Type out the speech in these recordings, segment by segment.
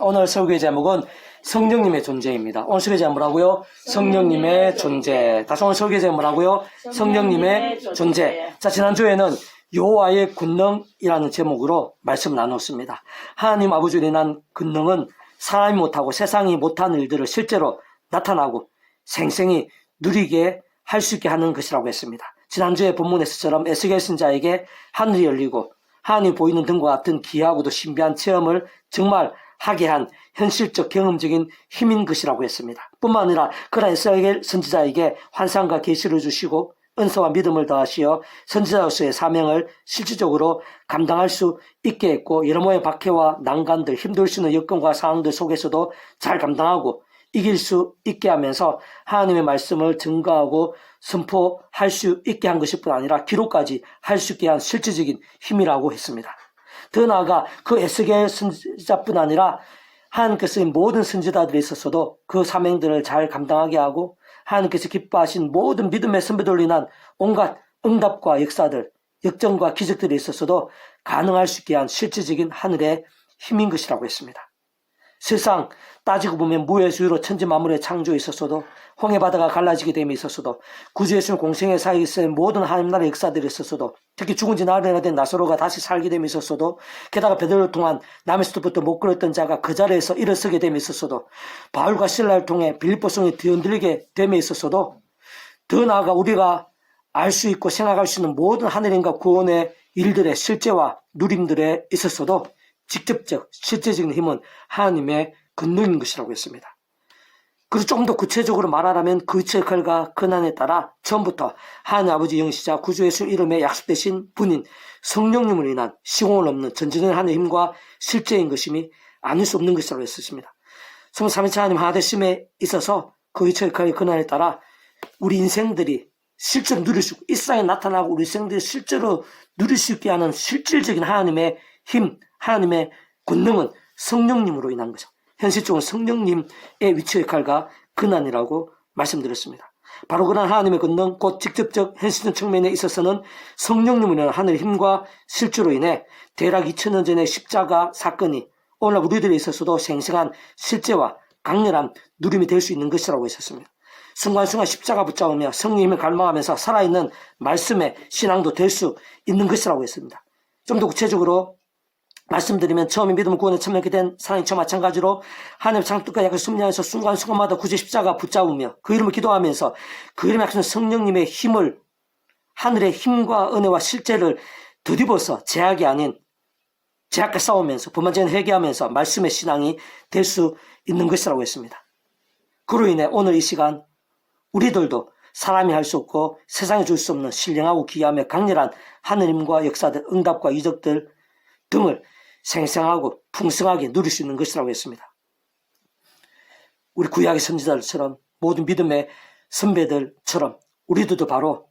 하겠습니다. 오늘 설교의 제목은 성령님의 존재입니다. 오늘 설교의 제목 뭐라고요? 성령님의 존재. 다시 오늘 설교의 제목 뭐라고요? 성령님의 존재. 자, 지난주에는 여호와의 권능이라는 제목으로 말씀을 나눴습니다. 하나님 아버지로 인한 권능은 사람이 못하고 세상이 못하는 일들을 실제로 나타나고 생생히 누리게 할 수 있게 하는 것이라고 했습니다. 지난주에 본문에서처럼 에스겔 선지자에게 하늘이 열리고 하나님이 보이는 등과 같은 기이하고도 신비한 체험을 정말 하게 한 현실적 경험적인 힘인 것이라고 했습니다. 뿐만 아니라 그런 에스겔 선지자에게 환상과 계시를 주시고 은사와 믿음을 더하시어 선지자로서의 사명을 실질적으로 감당할 수 있게 했고 여러 모의 박해와 난관들, 힘들 수 있는 여건과 상황들 속에서도 잘 감당하고 이길 수 있게 하면서 하나님의 말씀을 증거하고 선포할 수 있게 한 것일 뿐 아니라 기록까지 할 수 있게 한 실질적인 힘이라고 했습니다. 더 나아가 그 에스겔 선지자뿐 아니라 하나님께서 모든 선지자들이 있었어도 그 사명들을 잘 감당하게 하고 하나님께서 기뻐하신 모든 믿음의 선배들로 인한 온갖 응답과 역사들, 역정과 기적들이 있었어도 가능할 수 있게 한 실질적인 하늘의 힘인 것이라고 했습니다. 세상 따지고 보면 무의 수유로 천지 만물의 창조에 있었어도 홍해 바다가 갈라지게 됨에 있었어도 구주 예수님 공생의 사이에 있어야 모든 하나님 나라의 역사들이 있었어도 특히 죽은 지 나흘이나 된 나사로가 다시 살게 됨에 있었어도 게다가 베드로를 통한 남의 수도부터 못 걸었던 자가 그 자리에서 일어서게 됨에 있었어도 바울과 신라를 통해 빌립보성이 뒤흔들리게 됨에 있었어도 더 나아가 우리가 알 수 있고 생각할 수 있는 모든 하늘인과 구원의 일들의 실제와 누림들에 있었어도 직접적 실제적인 힘은 하나님의 권능인 것이라고 했습니다. 그리고 좀 더 구체적으로 말하라면 그 역할과 권한에 따라 처음부터 하나님 아버지 영시자 구주 예수 이름에 약속되신 분인 성령님으로 인한 시공을 넘는 전지전능한 하나님의 힘과 실제인 것임이 아닐 수 없는 것이라고 했습니다. 성삼위체 하나님 하나되심에 있어서 그 역할의 권한에 따라 우리 인생들이 실제로 누릴 수 있고 이 세상에 나타나고 우리 인생들이 실제로 누릴 수 있게 하는 실질적인 하나님의 힘, 하나님의 권능은 성령님으로 인한 거죠. 현실적으로 성령님의 위치 역할과 권한이라고 말씀드렸습니다. 바로 그런 하나님의 권능, 곧 직접적 현실적 측면에 있어서는 성령님으로 인한 하늘의 힘과 실주로 인해 대략 2000년 전의 십자가 사건이 오늘날 우리들에 있어서도 생생한 실제와 강렬한 누림이 될 수 있는 것이라고 했었습니다. 순간순간 십자가 붙잡으며 성령님을 갈망하면서 살아있는 말씀의 신앙도 될 수 있는 것이라고 했습니다. 좀 더 구체적으로 말씀드리면 처음에 믿음을 구원에 참여하게 된 사랑처와 마찬가지로 하나님의 창뜻과 약을 숨냐에서 순간순간마다 구제 십자가 붙잡으며 그 이름을 기도하면서 그 이름에 약속한 성령님의 힘을 하늘의 힘과 은혜와 실제를 덧입어서 제약이 아닌 제약과 싸우면서 불만전에 회개하면서 말씀의 신앙이 될 수 있는 것이라고 했습니다. 그로 인해 오늘 이 시간 우리들도 사람이 할 수 없고 세상에 줄 수 없는 신령하고 기이하며 강렬한 하느님과 역사들, 응답과 이적들 등을 생생하고 풍성하게 누릴 수 있는 것이라고 했습니다. 우리 구약의 선지자들처럼 모든 믿음의 선배들처럼 우리들도 바로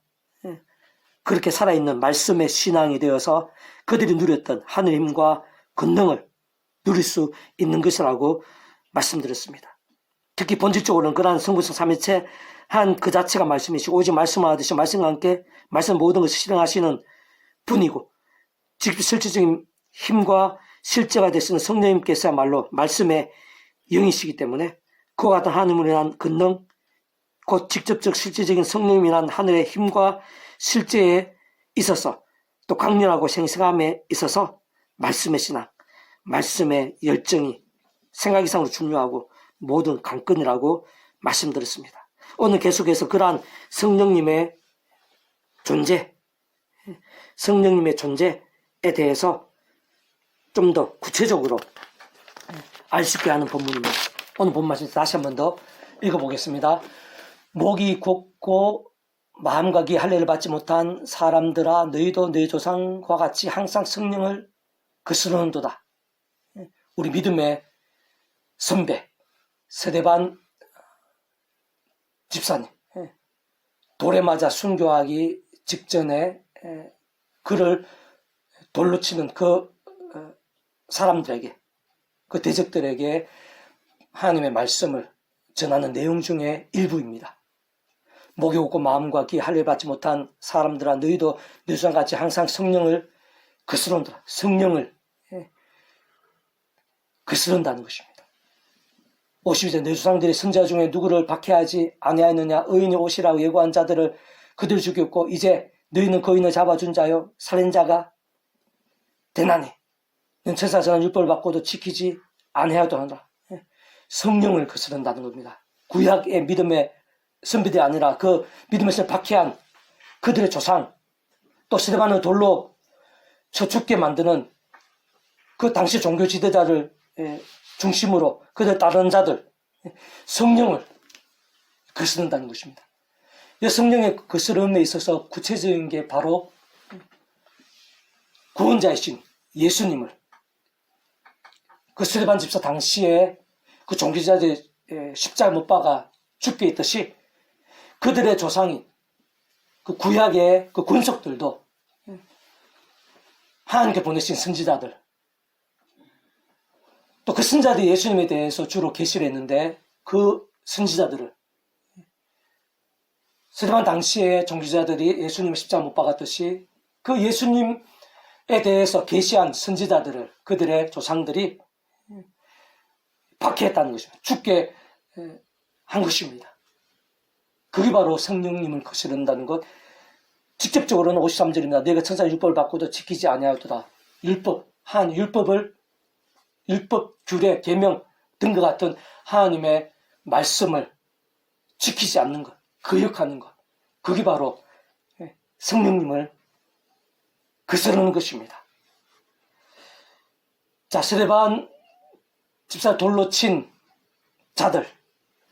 그렇게 살아있는 말씀의 신앙이 되어서 그들이 누렸던 하늘의 힘과 권능을 누릴 수 있는 것이라고 말씀드렸습니다. 특히 본질적으로는 그러한 성부성 삼위체 한 그 자체가 말씀이시고 오직 말씀하듯이 말씀과 함께 말씀 모든 것을 실행하시는 분이고 직접 실질적인 힘과 실제가 되시는 성령님께서야말로 말씀의 영이시기 때문에 그와 같은 하나님으로 인한 권능, 곧 직접적 실질적인 성령님이 인한 하늘의 힘과 실제에 있어서 또 강렬하고 생생함에 있어서 말씀의 신앙, 말씀의 열정이 생각 이상으로 중요하고 모든 관건이라고 말씀드렸습니다. 오늘 계속해서 그러한 성령님의 존재, 성령님의 존재에 대해서 좀 더 구체적으로 알 수 있게 하는 본문입니다. 오늘 본 말씀 다시 한 번 더 읽어보겠습니다. 목이 곧고 마음과 귀 할례를 받지 못한 사람들아 너희도 너희 조상과 같이 항상 성령을 거스르는도다. 우리 믿음의 선배 세대반 집사님 돌에 맞아 순교하기 직전에 그를 돌로 치는 그 사람들에게 그 대적들에게 하나님의 말씀을 전하는 내용 중에 일부입니다. 목이 없고 마음과 귀 할례 받지 못한 사람들아 너희도 너희 조상같이 항상 성령을 거스른다. 성령을 거스른다는 것입니다. 52절 내 조상들이 선지자 중에 누구를 박해하지 아니하였느냐 의인이 오시라고 예고한 자들을 그들 죽였고 이제 너희는 거인을 잡아준 자요 살인자가 되나니 너는 천사 전한 율법을 받고도 지키지 아니하였도다. 성령을 거스른다는 겁니다. 구약의 믿음의 선비들이 아니라 그 믿음에서 박해한 그들의 조상, 또 스데반을 돌로 쳐 죽게 만드는 그 당시 종교 지도자를 중심으로 그들 따르는 자들, 성령을 거스른다는 것입니다. 이 성령의 거스름에 있어서 구체적인 게 바로 구원자이신 예수님을 그 스데반 집사 당시에 그 종교지도자들이 십자가 못 박아 죽게 있듯이 그들의 조상인 그 구약의 그 군속들도 하나님께 보내신 선지자들 또 그 선지자들이 예수님에 대해서 주로 계시를 했는데 그 선지자들을 스데반 당시에 종교지도자들이 예수님을 십자가 못 박았듯이 그 예수님에 대해서 계시한 선지자들을 그들의 조상들이 박해했다는 것입니다. 죽게 한 것입니다. 그게 바로 성령님을 거스른다는 것. 직접적으로는 53절입니다. 너희가 천사의 율법을 받고도 지키지 아니하였도다. 율법, 하나님 율법을 율법, 규례, 계명 등과 같은 하나님의 말씀을 지키지 않는 것, 거역하는 것. 그게 바로 성령님을 거스르는 것입니다. 자, 스데반 집사를 돌로 친 자들,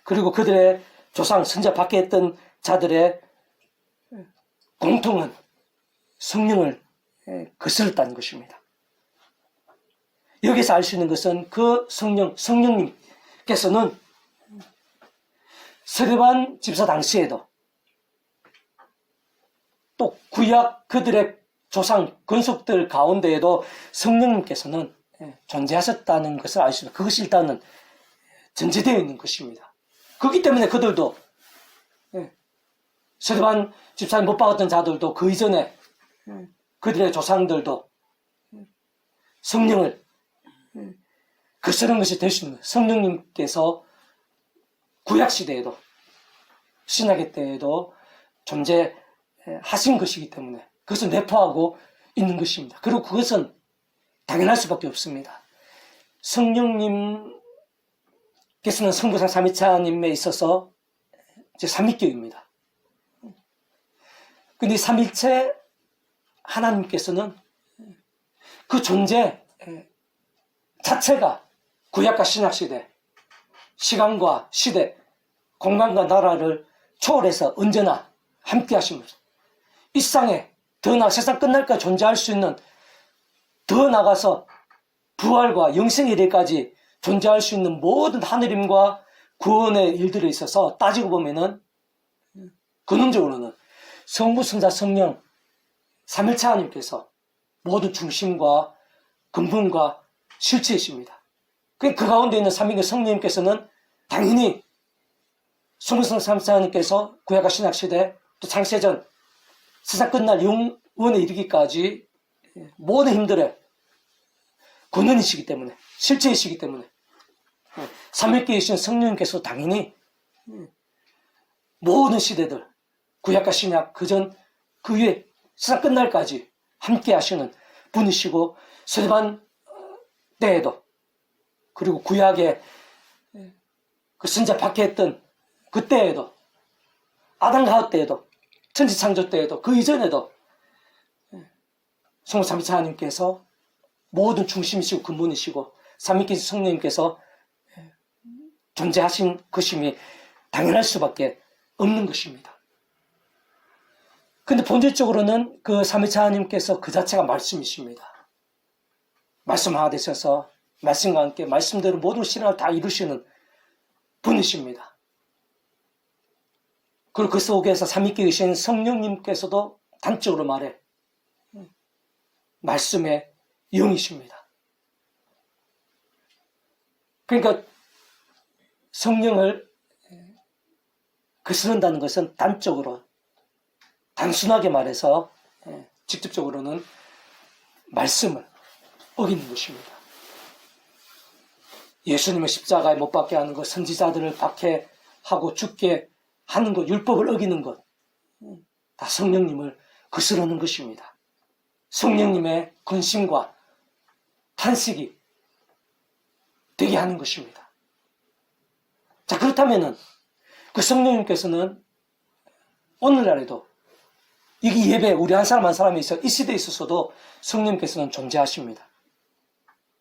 그리고 그들의 조상, 선지자 밖에 했던 자들의 공통은 성령을 거스렀다는 것입니다. 여기서 알 수 있는 것은 그 성령님께서는 스데반 집사 당시에도 또 구약 그들의 조상, 권속들 가운데에도 성령님께서는 존재하셨다는 것을 알 수 있습니다. 그것이 일단은 전제되어 있는 것입니다. 그렇기 때문에 그들도 스데반 집사를 못 박았던 자들도 그 이전에 그들의 조상들도 성령을 거스르는 것이 될 수 있는 거예요. 성령님께서 구약시대에도 신약의 때에도 존재하신 것이기 때문에 그것을 내포하고 있는 것입니다. 그리고 그것은 당연할 수밖에 없습니다. 성령님께서는 성부상 삼위차님에 있어서 이제 삼위격입니다. 근데 삼일체 하나님께서는 그 존재 자체가 구약과 신약시대, 시간과 시대, 공간과 나라를 초월해서 언제나 함께 하십니다. 이 세상에 더 나아 세상 끝날까지 존재할 수 있는 더 나가서 부활과 영생의 일까지 존재할 수 있는 모든 하늘임과 구원의 일들에 있어서 따지고 보면은 근원적으로는 성부, 성자, 성령 삼일체 하나님께서 모든 중심과 근본과 실체이십니다. 그 가운데 있는 삼위의 성령님께서는 당연히 성부, 성자, 삼일체 하나님께서 구약과 신약 시대 또 창세전 세상 끝날 영원에 이르기까지 모든 힘들의 근원이시기 때문에 실체이시기 때문에 삼위계이신 성령님께서 당연히 모든 시대들 구약과 신약 그전 그 위에 세상 끝날까지 함께 하시는 분이시고 스데반 때에도 그리고 구약의 그 선지자 박해했던 그때에도 아담과 하와 때에도 천지창조 때에도 그 이전에도 성부 삼위체 하나님께서 모든 중심이시고 근본이시고 삼위계신 성령님께서 존재하신 것임이 당연할 수밖에 없는 것입니다. 근데 본질적으로는 그 삼위체 하나님께서 그 자체가 말씀이십니다. 말씀 하나 되셔서 말씀과 함께 말씀대로 모든 신앙을 다 이루시는 분이십니다. 그리고 그 속에서 삼위계이신 성령님께서도 단적으로 말해 말씀의 영이십니다. 그러니까 성령을 거스른다는 것은 단적으로 단순하게 말해서 직접적으로는 말씀을 어기는 것입니다. 예수님을 십자가에 못 박게 하는 것, 선지자들을 박해하고 죽게 하는 것, 율법을 어기는 것, 다 성령님을 거스르는 것입니다. 성령님의 근심과 탄식이 되게 하는 것입니다. 자, 그렇다면은 그 성령님께서는 오늘날에도 이 예배 우리 한 사람 한 사람이 있어 이 시대에 있어서도 성령님께서는 존재하십니다.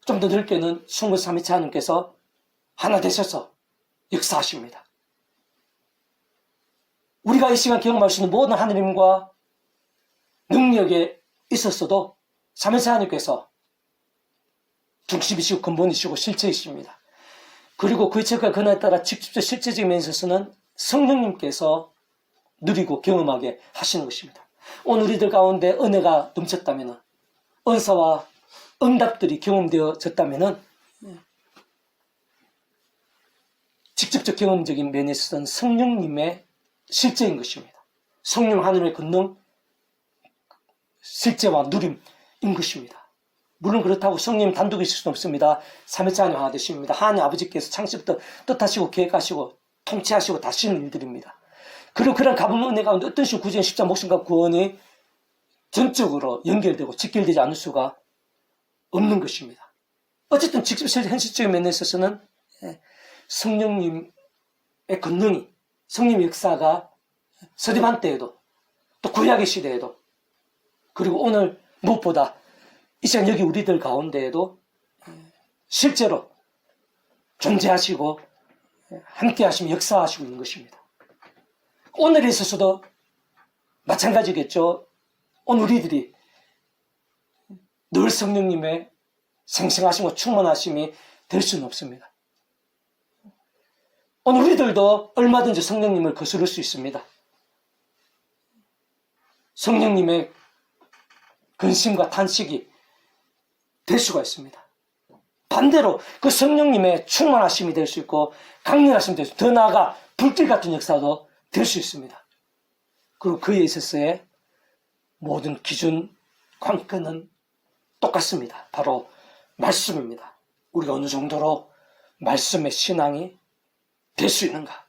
좀 더 넓게는 성부 삼위체 하나님께서 하나 되셔서 역사하십니다. 우리가 이 시간 경험할 수 있는 모든 하느님과 능력에 있었어도 삼위체 하나님께서 중심이시고 근본이시고 실체이십니다. 그리고 그 이체가 근원에 따라 직접적 실제적인 면에 있어서는 성령님께서 누리고 경험하게 하시는 것입니다. 오늘 우리들 가운데 은혜가 넘쳤다면, 은사와 응답들이 경험되어졌다면 직접적 경험적인 면에 있어서는 성령님의 실제인 것입니다. 성령 하늘의 권능, 실제와 누림인 것입니다. 물론 그렇다고 성령 단독이 있을 수는 없습니다. 삼위체 하나님 하나 되십니다. 하나님 아버지께서 창시부터 뜻하시고 계획하시고 통치하시고 다시는 일들입니다. 그리고 그런 가본 은혜 가운데 어떤 식으로 구전, 십자, 목숨과 구원이 전적으로 연결되고 직결되지 않을 수가 없는 것입니다. 어쨌든 직접 현실적인 면에 있어서는 성령님의 권능이, 성령의 역사가 서대반 때에도 또 구약의 시대에도 그리고 오늘 무엇보다 이 시간 여기 우리들 가운데에도 실제로 존재하시고 함께 하시며 역사하시고 있는 것입니다. 오늘에 있어서도 마찬가지겠죠. 오늘 우리들이 늘 성령님의 생생하심과 충만하심이 될 수는 없습니다. 오늘 우리들도 얼마든지 성령님을 거스를 수 있습니다. 성령님의 근심과 탄식이 될 수가 있습니다. 반대로 그 성령님의 충만하심이 될 수 있고 강렬하심이 될 수 있고 더 나아가 불길 같은 역사도 될 수 있습니다. 그리고 그에 있어서의 모든 기준, 관건은 똑같습니다. 바로 말씀입니다. 우리가 어느 정도로 말씀의 신앙이 될 수 있는가?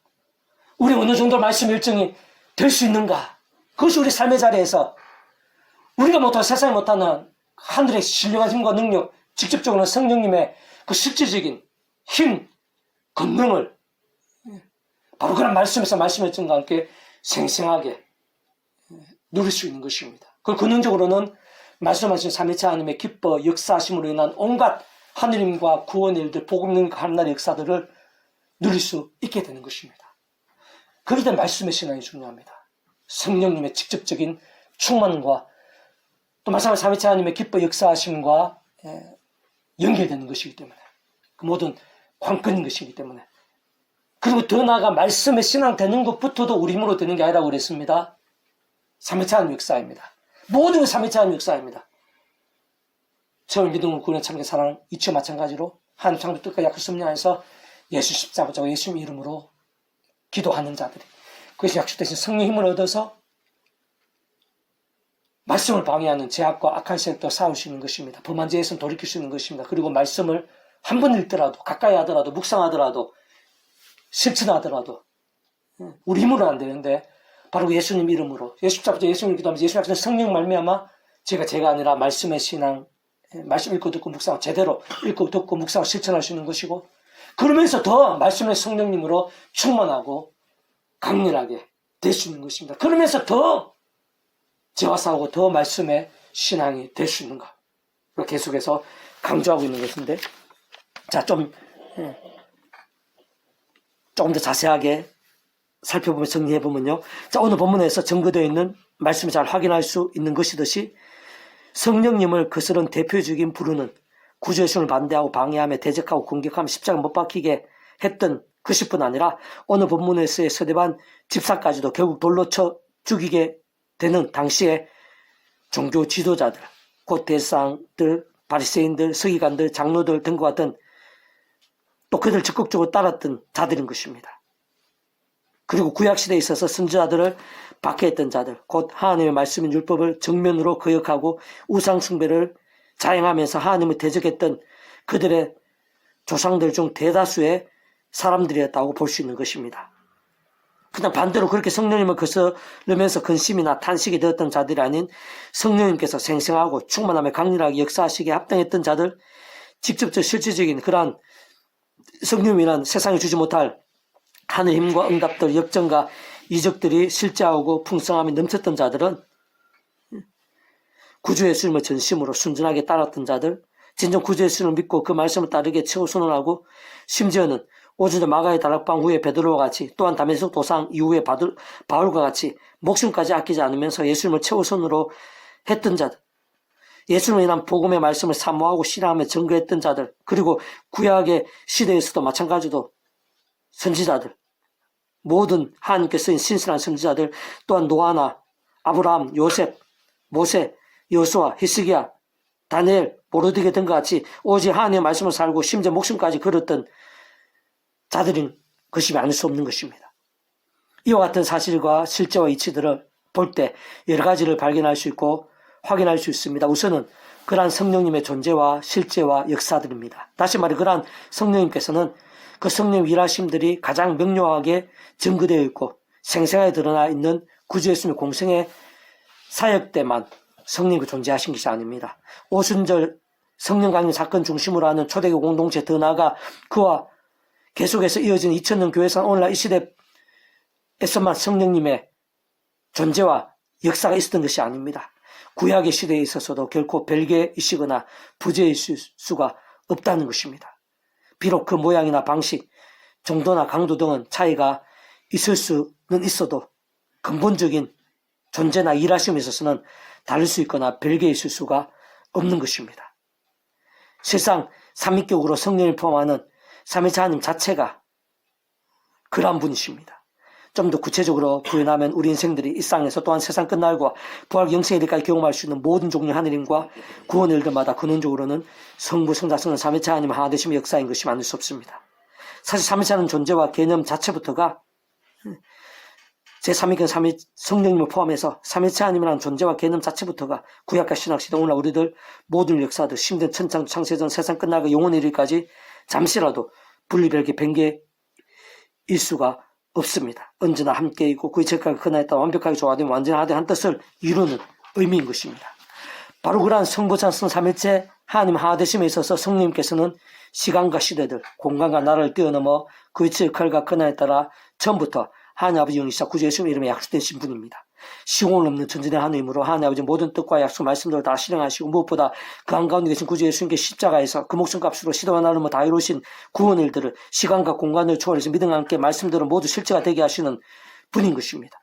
우리 어느 정도 말씀 일정이 될 수 있는가? 그것이 우리 삶의 자리에서 우리가 못하고 세상이 못하는 하늘의 신령한 힘과 능력, 직접적으로 성령님의 그 실질적인 힘, 권능을 바로 그런 말씀에서 말씀 일정과 함께 생생하게 누릴 수 있는 것입니다. 그 근원적으로는 말씀하신 삼위체 하나님의 기뻐 역사하심으로 인한 온갖 하느님과 구원의 일들, 복음 능력 하나님의 역사들을 누릴 수 있게 되는 것입니다. 그럴 때 말씀의 신앙이 중요합니다. 성령님의 직접적인 충만과 또 말씀하신 삼위체 하나님의 기뻐 역사하심과 연결되는 것이기 때문에 그 모든 관건인 것이기 때문에 그리고 더 나아가 말씀의 신앙 되는 것부터도 우리 힘으로 되는 게 아니라고 그랬습니다. 삼위체 하나님 역사입니다. 모든 삼위체 하나님 역사입니다. 처음 믿음으로 구원에 참된 사랑 이치와 마찬가지로 하나님 창조 뜻과 약속 섭리하여서 예수 십자가와 예수님 이름으로 기도하는 자들이 그것이 약속되신 성령 힘을 얻어서 말씀을 방해하는 죄악과 악한 세력도 싸우시는 것입니다. 범한 죄에서는 돌이킬 수 있는 것입니다. 그리고 말씀을 한 번 읽더라도 가까이 하더라도 묵상하더라도 실천하더라도 우리 힘으로는 안 되는데 바로 예수님 이름으로 예수님부터 예수님 기도하면서 예수님 약속된 성령 말미암아 제가 아니라 말씀의 신앙 말씀 읽고 듣고 묵상 제대로 읽고 듣고 묵상 실천할 수 있는 것이고 그러면서 더 말씀의 성령님으로 충만하고 강렬하게 될 수 있는 것입니다. 그러면서 더 죄와 싸우고 더 말씀의 신앙이 될 수 있는가 계속해서 강조하고 있는 것인데 자 조금 더 자세하게 살펴보면 정리해보면요. 자, 오늘 본문에서 증거되어 있는 말씀을 잘 확인할 수 있는 것이듯이 성령님을 거스른 대표적인 부류는 구주 예수를 반대하고 방해하며 대적하고 공격하며 십자가 못 박히게 했던 것일뿐 아니라 오늘 본문에서의 서대반 집사까지도 결국 돌로 쳐 죽이게 되는 당시의 종교 지도자들, 곧 대사들, 바리새인들, 서기관들, 장로들 등과 같은 또 그들 적극적으로 따랐던 자들인 것입니다. 그리고 구약시대에 있어서 선지자들을 박해했던 자들, 곧 하나님의 말씀인 율법을 정면으로 거역하고 우상숭배를 자행하면서 하나님을 대적했던 그들의 조상들 중 대다수의 사람들이었다고 볼 수 있는 것입니다. 그냥 반대로 그렇게 성령님을 거스르면서 근심이나 탄식이 되었던 자들이 아닌 성령님께서 생생하고 충만함에 강렬하게 역사하시기에 합당했던 자들, 직접적 실질적인 그러한 성령이란 세상에 주지 못할 하늘 힘과 응답들, 역정과 이적들이 실제하고 풍성함이 넘쳤던 자들은 구주 예수님을 전심으로 순전하게 따랐던 자들, 진정 구주 예수님을 믿고 그 말씀을 따르게 최우선을 하고 심지어는 오주대 마가의 다락방 후에 베드로와 같이 또한 다메섹 도상 이후에 바울과 같이 목숨까지 아끼지 않으면서 예수님을 최우선으로 했던 자들, 예수님을 인한 복음의 말씀을 사모하고 신앙하며 증거했던 자들, 그리고 구약의 시대에서도 마찬가지로 선지자들, 모든 하나님께 쓰인 신실한 선지자들, 또한 노아나 아브라함, 요셉, 모세, 여호수아, 히스기야, 다니엘, 모르드게 등과 같이 오직 하나님의 말씀을 살고 심지어 목숨까지 걸었던 자들인 것이 아닐 수 없는 것입니다. 이와 같은 사실과 실제와 이치들을 볼 때 여러 가지를 발견할 수 있고 확인할 수 있습니다. 우선은 그러한 성령님의 존재와 실제와 역사들입니다. 다시 말해 그러한 성령님께서는 그 성령 일하심들이 가장 명료하게 증거되어 있고 생생하게 드러나 있는 구주 예수님의 공생의 사역 때만 성령이 존재하신 것이 아닙니다. 오순절 성령 강림 사건 중심으로 하는 초대교 공동체 더 나아가 그와 계속해서 이어진 2000년 교회상 오늘날 이 시대에서만 성령님의 존재와 역사가 있었던 것이 아닙니다. 구약의 시대에 있어서도 결코 별개이시거나 부재이실 수가 없다는 것입니다. 비록 그 모양이나 방식, 정도나 강도 등은 차이가 있을 수는 있어도 근본적인 존재나 일하심에 있어서는 다를 수 있거나 별개이실 수가 없는 것입니다. 실상 삼위격으로 성령을 포함하는 삼위일체 하나님 자체가 그러한 분이십니다. 좀 더 구체적으로 부연하면 우리 인생들이 이 땅에서 또한 세상 끝날과 부활 영생에 이르기까지 경험할 수 있는 모든 종류의 하느님과 구원의 일들마다 근원적으로는 성부, 성자, 성령, 삼위일체 하나님 하나 되심의 역사인 것이 맞을 수 없습니다. 사실 삼위일체 하나님 존재와 개념 자체부터가 제3위권 성령님을 포함해서 삼위일체 하나님이라는 존재와 개념 자체부터가 구약과 신약시대 오늘날 우리들 모든 역사들 심지어 천창 창세전 세상 끝나고 영원의 일까지 잠시라도 분리별개 변개일 수가 없습니다. 언제나 함께 있고 그의 책까지 그날에 따라 완벽하게 조화된 완전하되 한 뜻을 이루는 의미인 것입니다. 바로 그러한 성부찬 성삼일체 하나님 하나 되심에 있어서 성령님께서는 시간과 시대들, 공간과 나라를 뛰어넘어 그의 역할과 그날에 따라 처음부터 하나님 아버지 영이시자 구주 예수님의 이름에 약속되신 분입니다. 시공을 넘는 전진의 하나님으로 하나님 아버지 모든 뜻과 약속 말씀들을 다 실행하시고 무엇보다 그 한가운데 계신 구주 예수님께 십자가에서 그 목숨값으로 시대와 나름을 다 이루신 구원의 일들을 시간과 공간을 초월해서 믿음과 함께 말씀들을 모두 실체가 되게 하시는 분인 것입니다.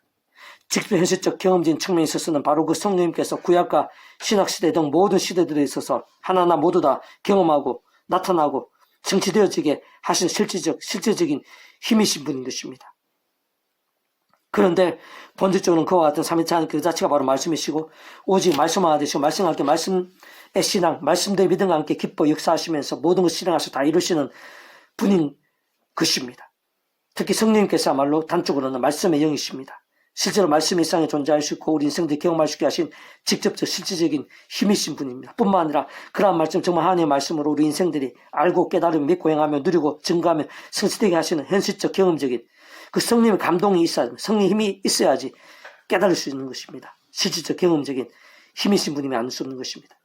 직접 현실적 경험적인 측면에 있어서는 바로 그 성령님께서 구약과 신약시대 등 모든 시대들에 있어서 하나하나 모두 다 경험하고 나타나고 성취되어지게 하신 실제적인 힘이신 분인 것입니다. 그런데 본질적으로는 그와 같은 삼위일체 하나님 그 자체가 바로 말씀이시고 오직 말씀 하나 되시고 말씀과 함께 말씀의 신앙, 말씀대의 믿음과 함께 기뻐 역사하시면서 모든 것을 실행하셔 다 이루시는 분인 것입니다. 특히 성령님께서야말로 단적으로는 말씀의 영이십니다. 실제로 말씀이 이 세상에 존재할 수 있고 우리 인생들이 경험할 수 있게 하신 직접적 실질적인 힘이신 분입니다. 뿐만 아니라 그러한 말씀 정말 하나님의 말씀으로 우리 인생들이 알고 깨달으며 믿고 행하며 누리고 증거하며 성취되게 하시는 현실적 경험적인 그 성령의 감동이 있어야, 성령의 힘이 있어야지 깨달을 수 있는 것입니다. 실질적 경험적인 힘이신 분이면 안 수 없는 것입니다.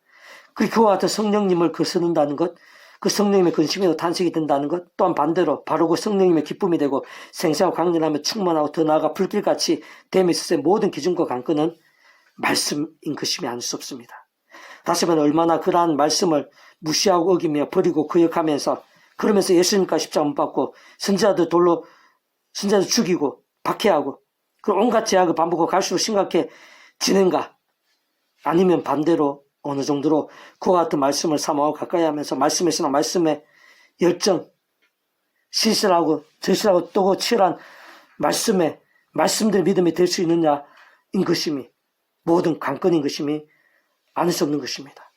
그리고 그와 같은 성령님을 거스른다는 것, 그 성령님의 근심에도 탄식이 된다는 것, 또한 반대로 바로 그 성령님의 기쁨이 되고 생생하고 강렬하며 충만하고 더 나아가 불길같이 됨에 있어서의 모든 기준과 관건은 말씀인 것임이 아닐 수 없습니다. 다시 말해 얼마나 그러한 말씀을 무시하고 어기며 버리고 거역하면서 그러면서 예수님과 십자가 못 받고 선지자들 죽이고 박해하고 그 온갖 제약을 반복하고 갈수록 심각해지는가, 아니면 반대로 어느 정도로 그와 같은 말씀을 사모하고 가까이 하면서 말씀의 신앙, 말씀의 열정, 신실하고 절실하고 또 치열한 말씀들의 믿음이 될 수 있느냐인 것임이 모든 관건인 것임이 아닐 수 없는 것입니다.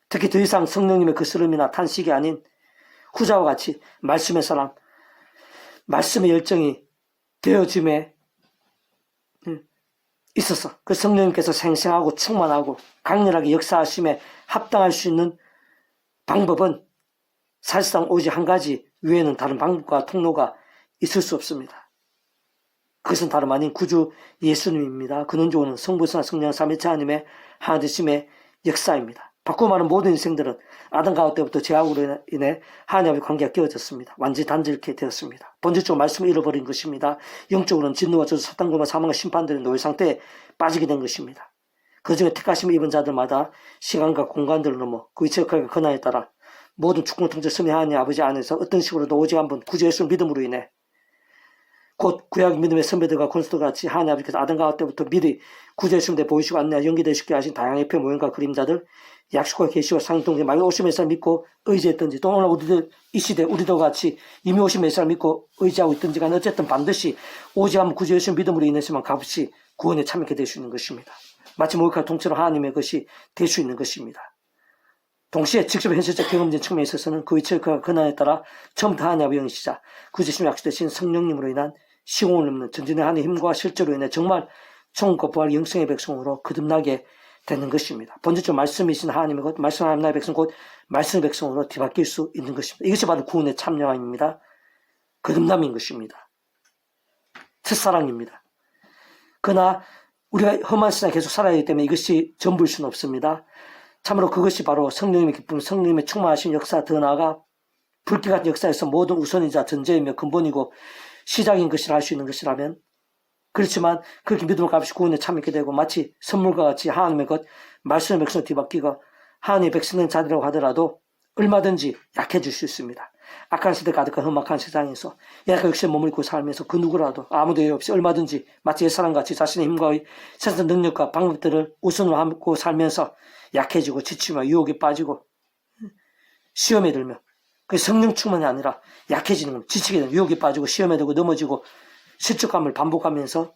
특히 더 이상 성령님의 거스름이나 탄식이 아닌 후자와 같이 말씀의 사람, 말씀의 열정이 되어짐에 있어서 그 성령님께서 생생하고 충만하고 강렬하게 역사하심에 합당할 수 있는 방법은 사실상 오직 한 가지 외에는 다른 방법과 통로가 있을 수 없습니다. 그것은 다름 아닌 구주 예수님입니다. 그는 좋은 성부나 성령 삼위체 하나님의 하나되심의 역사입니다. 바꾸고 말하면 모든 인생들은 아담 가옥 때부터 죄악으로 인해 하나님과의 관계가 깨어졌습니다. 완전히 단절케 되었습니다. 본질적으로 말씀을 잃어버린 것입니다. 영적으로는 진노와 저주, 사탄과 사망과 심판들의 노예 상태에 빠지게 된 것입니다. 그중에 택하심을 입은 자들마다 시간과 공간들을 넘어 그 위치의 권한에 따라 모든 주권 통제 선의 하나님 아버지 안에서 어떤 식으로도 오직 한 번 구주 예수 믿음으로 인해 곧 구약 믿음의 선배들과 권수들 같이 하나님 아버지께서 아담 가옥 때부터 미리 구주 예수님께 보이시고 안내와 연기되시게 하신 다양한 표 모형과 그림자들 약속과 계시와 상통제 만약 오신 메시아를 믿고 의지했던지 또 오늘 우리들 이 시대 우리도 같이 이미 오신 메시아를 믿고 의지하고 있든지 간에 어쨌든 반드시 오직 한 구주 예수 믿음으로 인해서만 값없이 구원에 참여하게 될 수 있는 것입니다. 마치 목욕과 통째로 하나님의 것이 될 수 있는 것입니다. 동시에 직접 현실적 경험적인 측면에 있어서는 그 위치의 권한에 따라 처음부터 하나님의 영이시자 구주 예수님 약속되신 성령님으로 인한 시공을 넘는 전진의 하나님의 힘과 실제로 인해 정말 총과 부활 영성의 백성으로 거듭나게 되는 것입니다. 본질적으로 말씀이신 하나님의 것, 말씀 하나님의 백성 곧 말씀의 백성으로 뒤바뀔 수 있는 것입니다. 이것이 바로 구원의 참여함입니다. 거듭남인 것입니다. 첫사랑입니다. 그러나 우리가 험한 세상에 계속 살아야 하기 때문에 이것이 전부일 수는 없습니다. 참으로 그것이 바로 성령님의 기쁨, 성령님의 충만하신 역사 더 나아가 불길 같은 역사에서 모든 우선이자 전제이며 근본이고 시작인 것이라 할 수 있는 것이라면 그렇지만 그렇게 믿음을 값이 구원에 참여하게 되고 마치 선물과 같이 하나님의 것, 말씀의 백성을 뒤바뀌고 하나님의 백성된 자들이라고 하더라도 얼마든지 약해질 수 있습니다. 악한 시대 가득한 험악한 세상에서 약한 역시에 머물고 살면서 그 누구라도 아무도 예외 없이 얼마든지 마치 옛사람같이 자신의 힘과 세상 능력과 방법들을 우선으로 하고 살면서 약해지고 지치며 유혹에 빠지고 시험에 들며 그 성령 충만이 아니라 약해지는 겁니다. 지치게 되면 유혹에 빠지고 시험에 들고 넘어지고 실족감을 반복하면서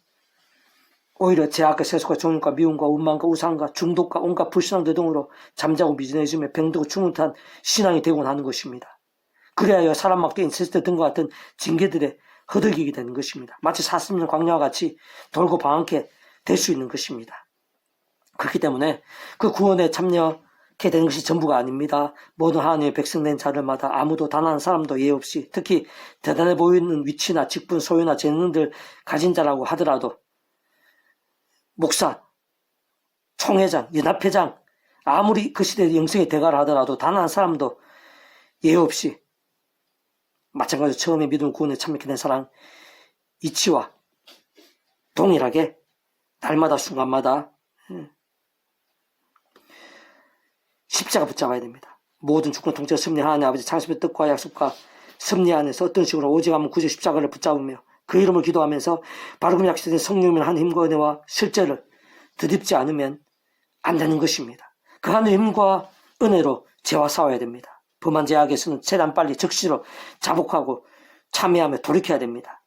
오히려 제약과 세속과 종용과 미움과 운만과 우상과 중독과 온갖 불신앙들 등으로 잠자고 미진해지며 병들고 죽는 듯한 신앙이 되곤 하는 것입니다. 그래야 사람 막대 인세스트 등과 같은 징계들에 허덕이게 되는 것입니다. 마치 40년 광야와 같이 돌고 방황케 될 수 있는 것입니다. 그렇기 때문에 그 구원에 참여하게 되는 것이 전부가 아닙니다. 모든 하나님의 백성된 자들마다 아무도 단 한 사람도 예외 없이 특히 대단해 보이는 위치나 직분, 소유나 재능들 가진 자라고 하더라도 목사, 총회장, 연합회장 아무리 그 시대의 영성의 대가를 하더라도 단 한 사람도 예외 없이 마찬가지로 처음에 믿음 구원에 참여하게 된 사람 이치와 동일하게 날마다 순간마다 십자가 붙잡아야 됩니다. 모든 주권 통치가 섭리 하나님 아버지 창십의 뜻과 약속과 섭리 안에서 어떤 식으로 오직 하면 구주 십자가를 붙잡으며 그 이름을 기도하면서 바로 그 약속된 성령의 한 힘과 은혜와 실제를 드립지 않으면 안 되는 것입니다. 그 하나님의 힘과 은혜로 죄와 싸워야 됩니다. 범한 죄악에서는 최대한 빨리 적시로 자복하고 참여하며 돌이켜야 됩니다.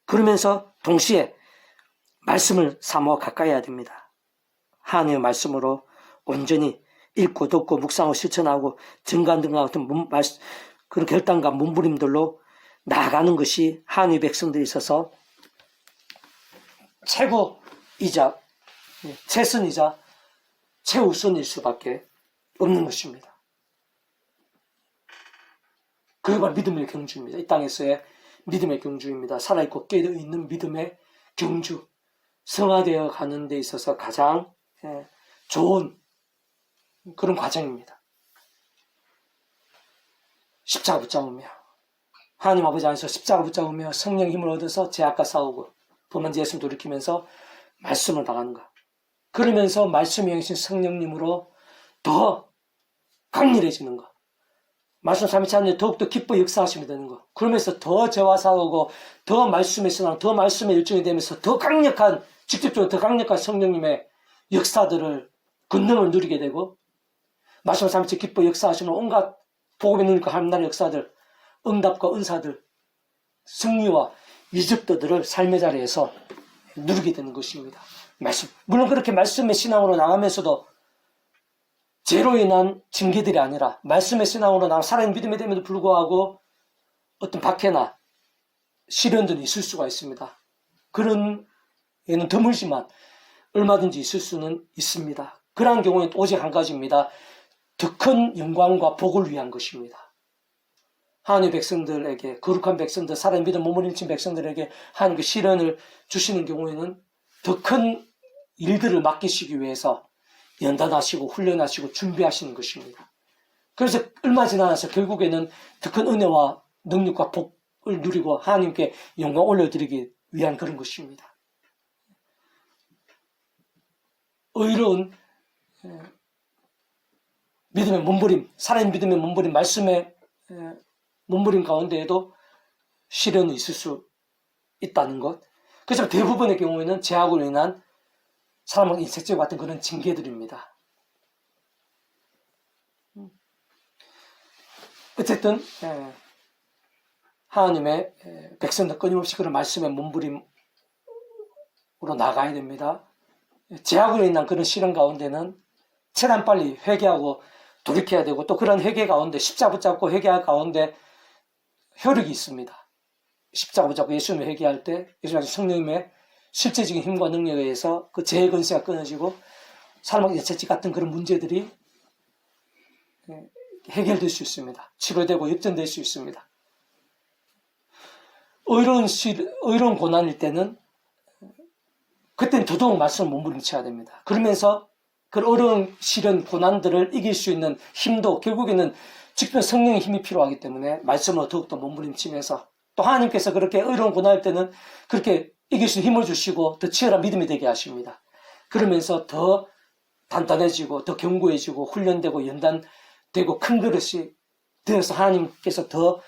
그러면서 동시에 말씀을 사모하 가까이 해야 됩니다. 하나님의 말씀으로 온전히 읽고 듣고 묵상하고 실천하고 증거한 등과 같은 그런 결단과 몸부림들로 나아가는 것이 하나님의 백성들이 있어서 최고이자 최선이자 최우선일 수밖에 없는 것입니다. 그게 바로 믿음의 경주입니다. 이 땅에서의 믿음의 경주입니다. 살아있고 깨어있는 믿음의 경주. 성화되어 가는 데 있어서 가장 좋은 그런 과정입니다. 십자가 붙잡으며 하나님 아버지 안에서 십자가 붙잡으며 성령 힘을 얻어서 죄악과 싸우고 범한 죄 예수를 돌이키면서 말씀을 나가는 것. 그러면서 말씀이 영이신 성령님으로 더 강렬해지는 것. 말씀 삼위체 하나님 더욱더 기뻐 역사하시면 되는 것. 그러면서 더 죄와 싸우고 더 말씀에 쓰나 더 말씀에 일정이 되면서 더 강력한 직접적으로 더 강력한 성령님의 역사들을 권능을 누리게 되고 말씀 삼위체 기뻐 역사하시는 온갖 복음의 능력과 하나님의 역사들 응답과 은사들 승리와 이적도들을 삶의 자리에서 누리게 되는 것입니다. 말씀 물론 그렇게 말씀의 신앙으로 나가면서도 죄로 인한 징계들이 아니라 말씀의 신앙으로 나가 살아있는 믿음이 됨에도 불구하고 어떤 박해나 시련들이 있을 수가 있습니다. 그런 예는 드물지만 얼마든지 있을 수는 있습니다. 그러한 경우에 오직 한 가지입니다. 더 큰 영광과 복을 위한 것입니다. 하나님의 백성들에게, 거룩한 백성들, 살아있는 믿음 몸을 일친 백성들에게 하나님께 시련을 주시는 경우에는 더 큰 일들을 맡기시기 위해서 연단하시고 훈련하시고 준비하시는 것입니다. 그래서 얼마 지나서 결국에는 더 큰 은혜와 능력과 복을 누리고 하나님께 영광 올려드리기 위한 그런 것입니다. 의로운 믿음의 몸부림, 살아있는 믿음의 몸부림, 말씀의 몸부림 가운데에도 시련이 있을 수 있다는 것. 그래서 대부분의 경우에는 죄악으로 인한 사람의 인색죄 같은 그런 징계들입니다. 어쨌든 하나님의 백성들 끊임없이 그런 말씀의 몸부림으로 나가야 됩니다. 죄악으로 인한 그런 시련 가운데는 최대한 빨리 회개하고 돌이켜야 되고, 또 그런 회개 가운데 십자가 붙잡고 회개할 가운데 효력이 있습니다. 십자가 붙잡고 예수님을 회개할 때 예수님 성령님의 실제적인 힘과 능력에 의해서 그 죄의 권세가 끊어지고 사람의 인색죄 같은 그런 문제들이 해결될 수 있습니다. 치료되고 역전될 수 있습니다. 의로운 고난일 때는 그때는 더더욱 말씀을 몸부림쳐야 됩니다. 그러면서 그 어려운 시련, 고난들을 이길 수 있는 힘도 결국에는 직접 성령의 힘이 필요하기 때문에 말씀으로 더욱더 몸부림치면서, 또 하나님께서 그렇게 어려운 고난일 때는 그렇게 이길 수 있는 힘을 주시고 더 치열한 믿음이 되게 하십니다. 그러면서 더 단단해지고 더 견고해지고 훈련되고 연단되고 큰 그릇이 되어서 하나님께서 더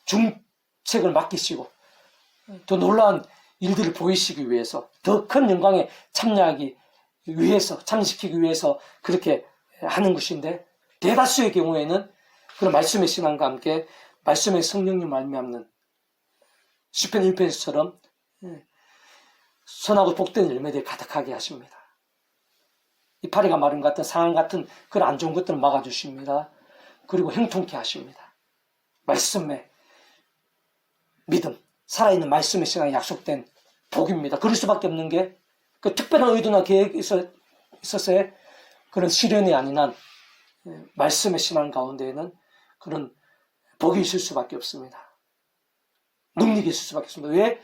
중책을 맡기시고 더 놀라운 일들을 보이시기 위해서, 더 큰 영광에 참여하기 위해서, 참여시키기 위해서 그렇게 하는 것인데, 대다수의 경우에는 그런 말씀의 신앙과 함께 말씀의 성령님 말미암는 시편 1편에서처럼 선하고 복된 열매들이 가득하게 하십니다. 이파리가 마른 것 같은 상한 같은 그런 안 좋은 것들을 막아주십니다. 그리고 형통케 하십니다. 말씀의 믿음, 살아있는 말씀의 신앙이 약속된 복입니다. 그럴 수밖에 없는 게 그 특별한 의도나 계획이 있어서의 그런 시련이 아닌 한 말씀의 신앙 가운데에는 그런 복이 있을 수밖에 없습니다. 능력이 있을 수밖에 없습니다. 왜?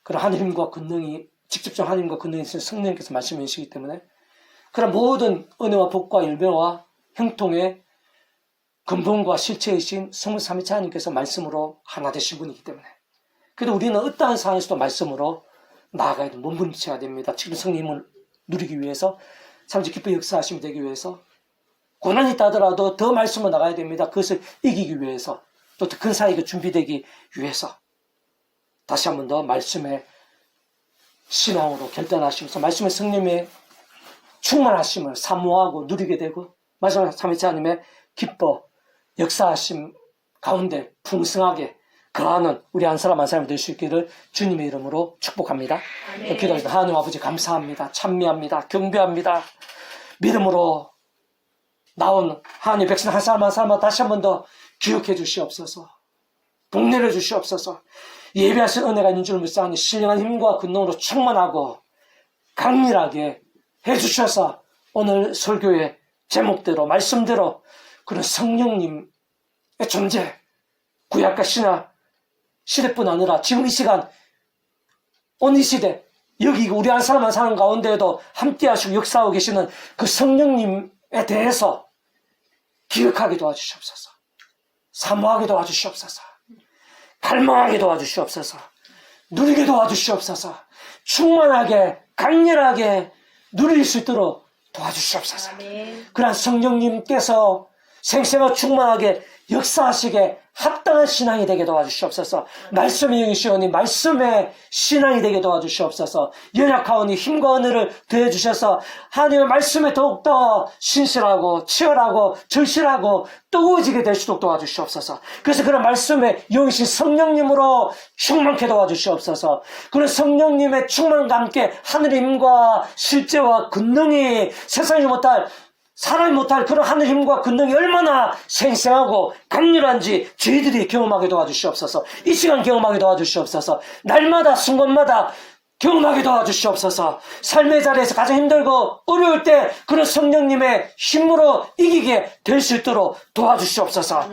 그런 하나님과 권능이, 직접적 하나님과 권능이 있으신 성령님께서 말씀해 주시기 때문에 그런 모든 은혜와 복과 열매와 형통의 근본과 실체이신 성부 삼위체 하나님께서 말씀으로 하나 되신 분이기 때문에, 그래도 우리는 어떠한 상황에서도 말씀으로 나아가야 됩니다. 몸부림쳐야 됩니다. 지금 성령님을 누리기 위해서, 참지 기쁘게 역사하심이 되기 위해서, 고난이 있다 하더라도 더 말씀으로 나가야 됩니다. 그것을 이기기 위해서, 또 더 큰 사역이 준비되기 위해서 다시 한 번 더 말씀의 신앙으로 결단하시면서 말씀의 성령의 충만하심을 사모하고 누리게 되고, 마지막 삼위체 하나님의 기뻐 역사하심 가운데 풍성하게 거하는 우리 한 사람 한 사람이 될 수 있기를 주님의 이름으로 축복합니다. 기도합니다. 하나님 아버지 감사합니다. 찬미합니다. 경배합니다. 믿음으로 나온 하나님 백성 한 사람 한 사람 다시 한 번 더 기억해 주시옵소서. 복내려 주시옵소서. 예배하신 은혜가 있는 줄 믿사오니 신령한 힘과 권능으로 충만하고 강렬하게 해주셔서 오늘 설교의 제목대로 말씀대로 그런 성령님의 존재, 구약과 신약 시대뿐 아니라 지금 이 시간, 오늘 이 시대, 여기 우리 한 사람 한 사람 가운데에도 함께 하시고 역사하고 계시는 그 성령님에 대해서 기억하게 도와주시옵소서. 사모하게 도와주시옵소서. 갈망하게 도와주시옵소서. 누리게 도와주시옵소서. 충만하게 강렬하게 누릴 수 있도록 도와주시옵소서. 그러한 성령님께서 생생하고 충만하게 역사하시게 합당한 신앙이 되게 도와주시옵소서. 말씀의 영이시오니 말씀의 신앙이 되게 도와주시옵소서. 연약하오니 힘과 은혜를 더해주셔서 하나님의 말씀에 더욱더 신실하고 치열하고 절실하고 뜨거워지게 될 수 있도록 도와주시옵소서. 그래서 그런 말씀의 영이신 성령님으로 충만케 도와주시옵소서. 그런 성령님의 충만과 함께 하늘의 힘과 실제와 권능이 세상이 못할, 사람이 못할 그런 하늘 힘과 권능이 얼마나 생생하고 강렬한지 저희들이 경험하게 도와주시옵소서. 이 시간 경험하게 도와주시옵소서. 날마다 순간마다 경험하게 도와주시옵소서. 삶의 자리에서 가장 힘들고 어려울 때 그런 성령님의 힘으로 이기게 될 수 있도록 도와주시옵소서.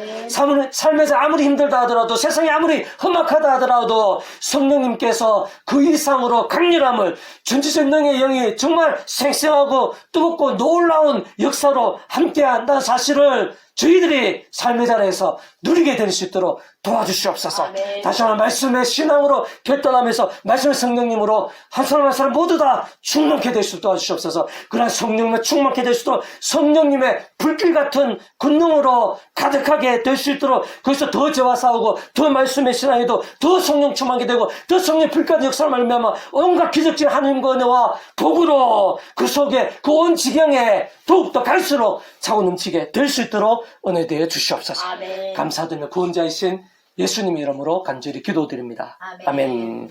삶에서 아무리 힘들다 하더라도 세상이 아무리 험악하다 하더라도 성령님께서 그 이상으로 강렬함을 전지전능의 영이 정말 생생하고 뜨겁고 놀라운 역사로 함께한다는 사실을 저희들이 삶의 자리에서 누리게 될 수 있도록 도와주시옵소서. 아멘. 다시 한번 말씀의 신앙으로 결단하면서 말씀의 성령님으로 한 사람 한 사람 모두 다 충만케 될 수 있도록 도와주시옵소서. 그러한 성령님에 충만케 될 수 있도록 성령님의 불길 같은 권능으로 가득하게 될 수 있도록 거기서 더 죄와 싸우고 더 말씀의 신앙에도 더 성령 충만케 되고 더 성령 불까지 역사를 말미암아 온갖 기적질 하나님과 은혜와 복으로 그 속에 그 온 지경에 더욱더 갈수록 차고 넘치게 될 수 있도록 은혜되어 주시옵소서. 아멘. 감사드리며 구원자이신 예수님의 이름으로 간절히 기도드립니다. 아멘. 아멘.